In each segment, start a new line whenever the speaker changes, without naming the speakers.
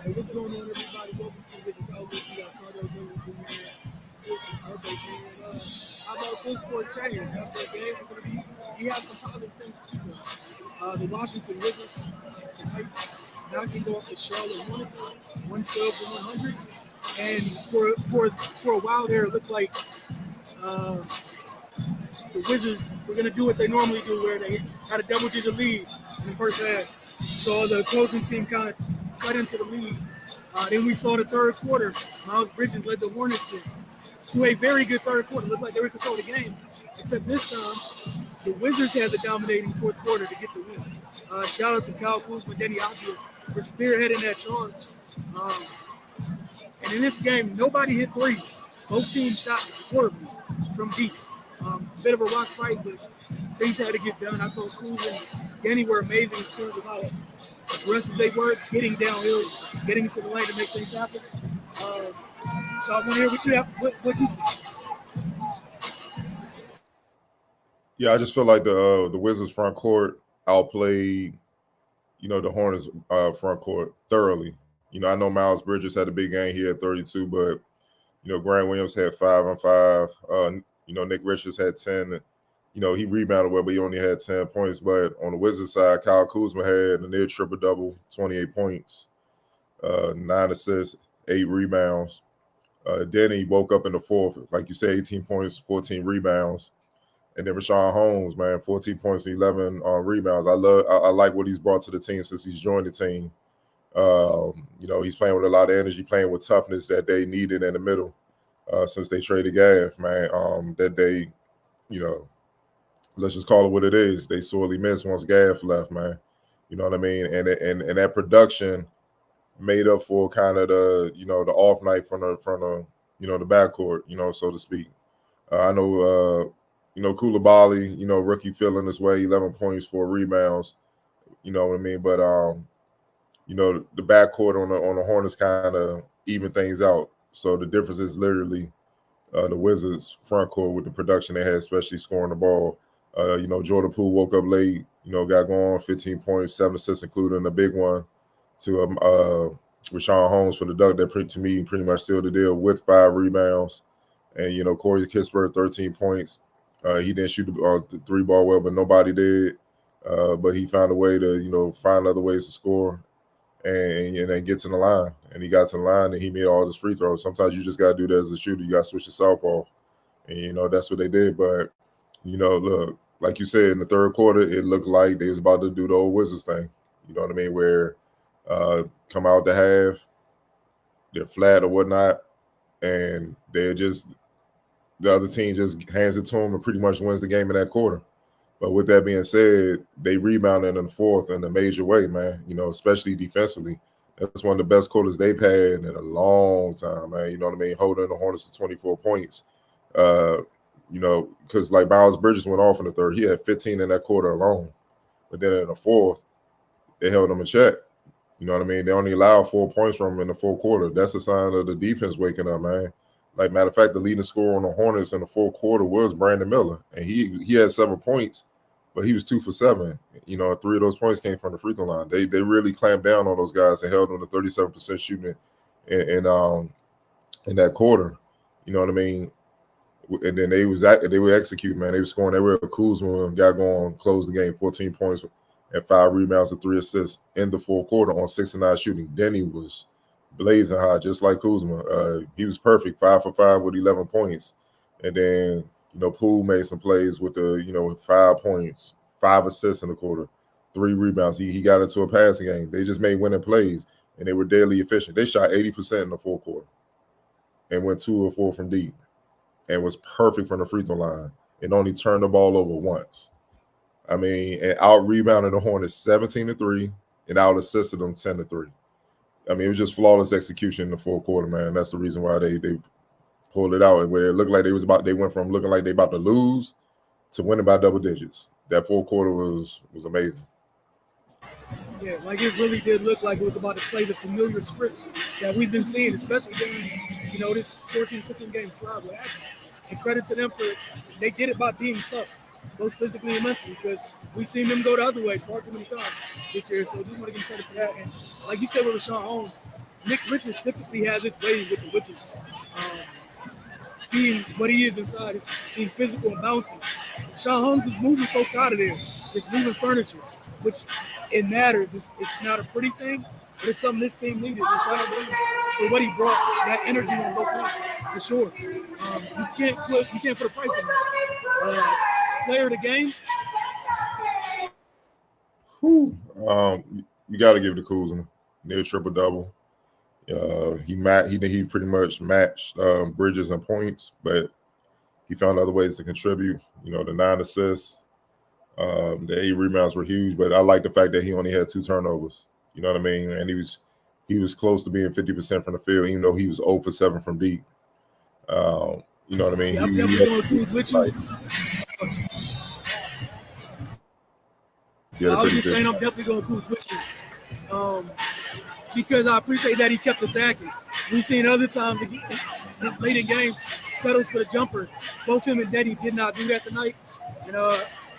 Hey, what's going on, everybody? Welcome to Wizards Outlook. We got Carter Williams in here. This is Turbo man. How about this for a change? After a game, we're gonna we have some positive things to speak of. The Washington Wizards tonight knocking off the Charlotte Hornets, 112 to 100. And for a while there, it looked like uh, the Wizards were going to do what they normally do, where they had a double-digit lead in the first half. So the opposing team kind of cut into the lead. Then we saw the third quarter. Miles Bridges led the Hornets to a very good third quarter. It looked like they were control the game, except this time the Wizards had the dominating fourth quarter to get the win. Shout out to Kyle Kuzma, Denny Avdia for spearheading that charge. And in this game, nobody hit threes. Both teams shot horribly from deep. Bit of a rock fight, but things had to get done. I thought Kuz and Denny were amazing in terms of how aggressive they were, getting downhill, getting into the lane to make things happen. So I want to hear what you have, what you see.
Yeah, I just feel like the Wizards front court outplayed, the Hornets front court thoroughly. I know Miles Bridges had a big game. He had 32, but Grant Williams had 5 on 5. Nick Richards had 10. He rebounded well, but he only had 10 points. But on the Wizards side, Kyle Kuzma had a near triple double, 28 points, 9 assists, 8 rebounds. Denny woke up in the fourth, like you said, 18 points, 14 rebounds. And then Rashawn Holmes, man, 14 points, 11 rebounds. I like what he's brought to the team since he's joined the team. He's playing with a lot of energy, playing with toughness that they needed in the middle since they traded Gaff, man. That they, let's just call it what it is. They sorely missed once Gaff left, man. You know what I mean? And that production made up for kind of the the off night from the the backcourt, so to speak. I know Koulibaly, rookie feeling this way, 11 points, 4 rebounds. You know what I mean? But the backcourt on the Hornets kind of even things out. So the difference is literally the Wizards front court with the production they had, especially scoring the ball. Jordan Poole woke up late, got going, 15 points, 7 assists, including a big one to Rashawn Holmes for the dunk that to me pretty much sealed the deal with 5 rebounds. And, Corey Kispert, 13 points. He didn't shoot the 3 ball well, but nobody did. But he found a way to, find other ways to score and then get to the line. And he got to the line and he made all his free throws. Sometimes you just got to do that as a shooter. You got to switch the southpaw. And, that's what they did. But, look, like you said, in the third quarter, it looked like they was about to do the old Wizards thing. You know what I mean? Where come out the half, they're flat or whatnot, and they're just the other team just hands it to them and pretty much wins the game in that quarter. But with that being said, they rebounded in the fourth in a major way, man, especially defensively. That's one of the best quarters they've had in a long time, man. You know what I mean? Holding the Hornets to 24 points. Because like Miles Bridges went off in the third. He had 15 in that quarter alone. But then in the fourth, they held him in check. You know what I mean? They only allowed 4 points from him in the fourth quarter. That's a sign of the defense waking up, man. Like, matter of fact, the leading scorer on the Hornets in the fourth quarter was Brandon Miller. And he had 7 points, but he was 2 for 7. 3 of those points came from the free throw line. They really clamped down on those guys and held them to 37% shooting in that quarter. You know what I mean? And then they were executing, man. They were scoring. They were Kuzma got going, closed the game, 14 points and 5 rebounds and 3 assists in the fourth quarter on 6 of 9 shooting. Denny was blazing hot, just like Kuzma. He was perfect, 5 for 5 with 11 points. And then, Poole made some plays with 5 points, 5 assists in the quarter, 3 rebounds. He got into a passing game. They just made winning plays, and they were deadly efficient. They shot 80% in the fourth quarter and went 2 or 4 from deep and was perfect from the free throw line and only turned the ball over once. I mean, and out-rebounded the Hornets 17-3 and out-assisted them 10-3. I mean, it was just flawless execution in the fourth quarter, man. That's the reason why they pulled it out. And where it looked like they went from looking like they about to lose to winning by double digits. That fourth quarter was amazing.
Yeah, like it really did look like it was about to play the familiar script that we've been seeing, especially during, this 14, 15 game slide with Akron. And credit to them for they did it by being tough, both physically and mentally, because we've seen them go the other way far too many times this year. So we want to give credit for that. And like you said with Rashawn Holmes, Nick Richards typically has this way with the Wizards. Being what he is inside, is being physical and bouncy. Sean Holmes is moving folks out of there. It's moving furniture, which it matters. It's not a pretty thing, but it's something this team needed. And shout out to him for what he brought, that energy on both ends, for sure. You can't put a price on that. Player of the game.
You got to give it to Kuzma. Near triple double. He pretty much matched Bridges in points, but he found other ways to contribute. The 9 assists, the 8 rebounds were huge, but I like the fact that he only had 2 turnovers. You know what I mean? And he was close to being 50% from the field, even though he was 0 for 7 from deep. You know what I mean?
Yeah, I'm definitely going to Kuz with you. I was just saying I'm definitely going to Kuz with you. Because I appreciate that he kept attacking. We've seen other times late in games settles for the jumper. Both him and Deddy did not do that tonight, and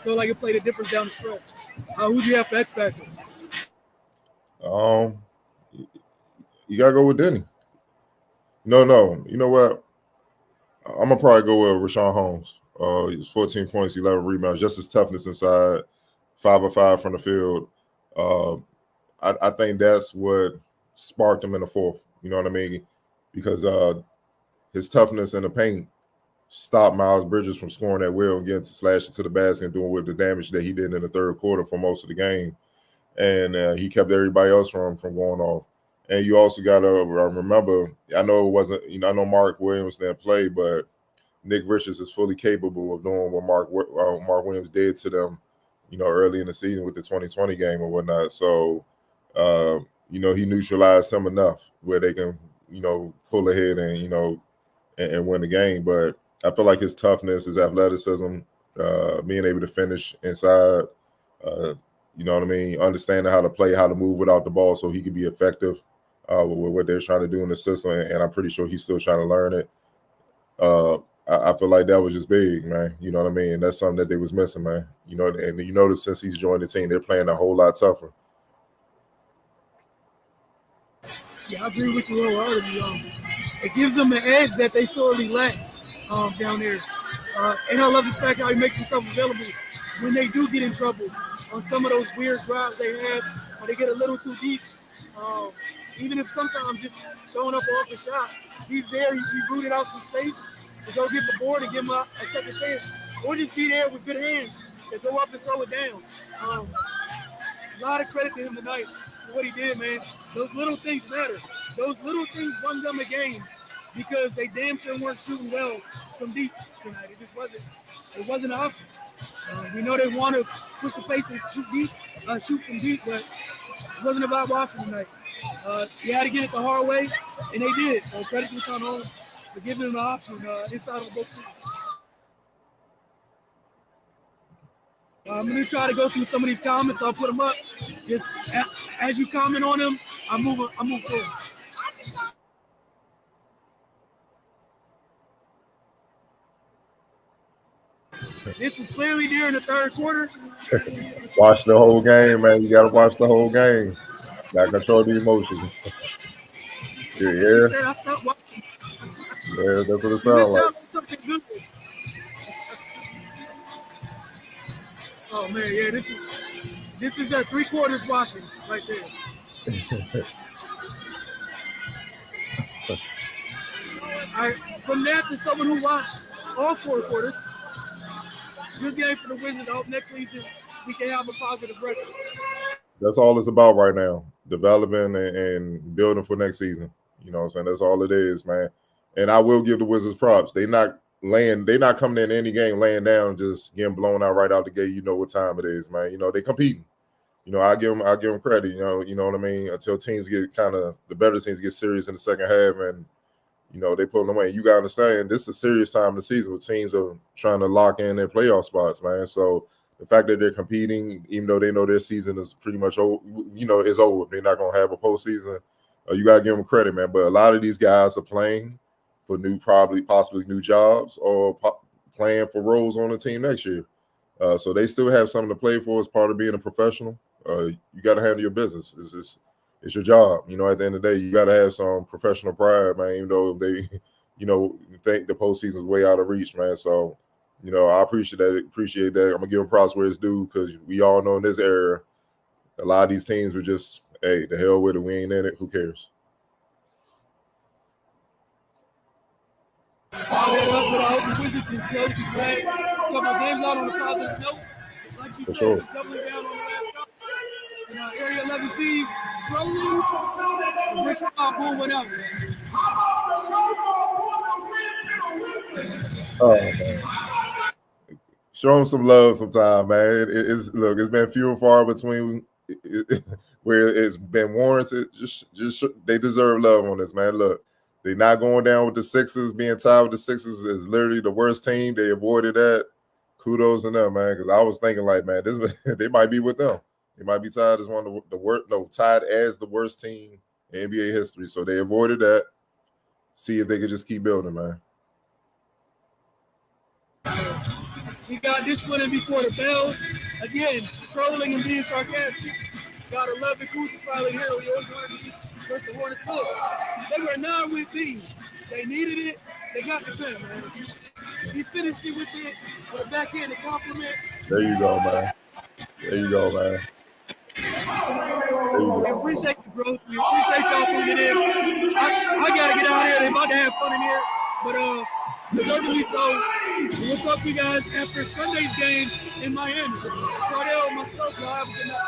feel like it played a difference down the stretch. Who do you have for X factor?
You gotta go with Denny. No. You know what? I'm gonna probably go with Rashawn Holmes. He was 14 points, 11 rebounds, just his toughness inside, 5 of 5 from the field. I think that's what sparked him in the fourth. You know what I mean? Because his toughness in the paint stopped Miles Bridges from scoring at will and getting to slash it to the basket and doing with the damage that he did in the third quarter for most of the game. And he kept everybody else from going off. And you also got to remember, I know it wasn't, I know Mark Williams didn't play, but Nick Richards is fully capable of doing what Mark Williams did to them, early in the season with the 2020 game or whatnot. So, he neutralized them enough where they can, pull ahead and, and win the game. But I feel like his toughness, his athleticism, being able to finish inside, you know what I mean, understanding how to play, how to move without the ball so he could be effective with what they're trying to do in the system. And I'm pretty sure he's still trying to learn it. I feel like that was just big, man. You know what I mean? That's something that they was missing, man. And you notice since he's joined the team, they're playing a whole lot tougher.
Yeah, I agree with you wholeheartedly. It gives them the edge that they sorely lack down there. And I love the fact how he makes himself available when they do get in trouble on some of those weird drives they have, or they get a little too deep. Even if sometimes just throwing up off the shot, he's there. He rooted out some space to go get the board and give him a second chance, or just be there with good hands to go up and throw it down. A lot of credit to him tonight for what he did, man. Those little things matter. Those little things won them a game because they damn sure weren't shooting well from deep tonight. It just wasn't. It wasn't an option. We know they want to push the pace and shoot from deep, but it wasn't a viable option tonight. You had to get it the hard way, and they did. So credit to Sean Holmes for giving them an option inside of both teams. I'm going to try to go through some of these comments. I'll put them up. Just as you comment on them, I move forward. This was clearly there in the third quarter.
Watch the whole game, man. You got to watch the whole game. Got to control the emotions. Yeah.
I stopped watching.
Yeah, that's what it sounds like.
Oh man, yeah, this is 3 quarters watching right there. From that to someone who watched all 4 quarters, good game for the Wizards. I hope next season we can have a positive record.
That's all it's about right now. Developing and building for next season. You know what I'm saying? That's all it is, man. And I will give the Wizards props. They not coming in any game laying down, just getting blown out right out the gate. You know what time it is, man. They competing. I give them credit. You know what I mean. Until teams get the better teams get serious in the second half, and they pull them away. You gotta understand, this is a serious time of the season where teams are trying to lock in their playoff spots, man. So the fact that they're competing, even though they know their season is pretty much over, is over. They're not gonna have a postseason. You gotta give them credit, man. But a lot of these guys are playing for possibly new jobs or playing for roles on the team next year. So they still have something to play for as part of being a professional. You got to handle your business. it's your job. You know, at the end of the day, you got to have some professional pride, man. Even though they, you know, think the postseason is way out of reach, man. So, you know, I appreciate that. Appreciate that. I'm gonna give them props where it's due because we all know in this era, a lot of these teams were just, hey, the hell with it. We ain't in it. Who cares?
Follow that up, but I hope the Wizards can close these last couple of games out on a positive note. Like you
For
said,
sure.
just doubling down on the last couple. And Area 11 team trolling, and Bristol pull one out.
Oh man, show them some love sometime, man. It's look, it's been few and far between where it's been warranted. Just they deserve love on this, man. Look, they're not going down with the Sixers. Being tied with the Sixers is literally the worst team. They avoided that. Kudos to them, man. Because I was thinking, like, man, this they might be with them. They might be tied as one of the worst. No, tied as the worst team in NBA history. So they avoided that. See if they could just keep building, man.
We got this one in before the bell. Again, trolling and being sarcastic. Gotta love the Kuzma finally here. We always wanted to be versus the Hornets. Look, they were a 9-win team. They needed it. They got the 10, man. He finished it with a backhanded compliment.
There you go, man. There you go, man.
We appreciate the growth. We appreciate y'all tuning in. I gotta get out of here. They about to have fun in here, but deservedly so. We'll talk to you guys after Sunday's game in Miami. Cardell, myself, y'all have a good night.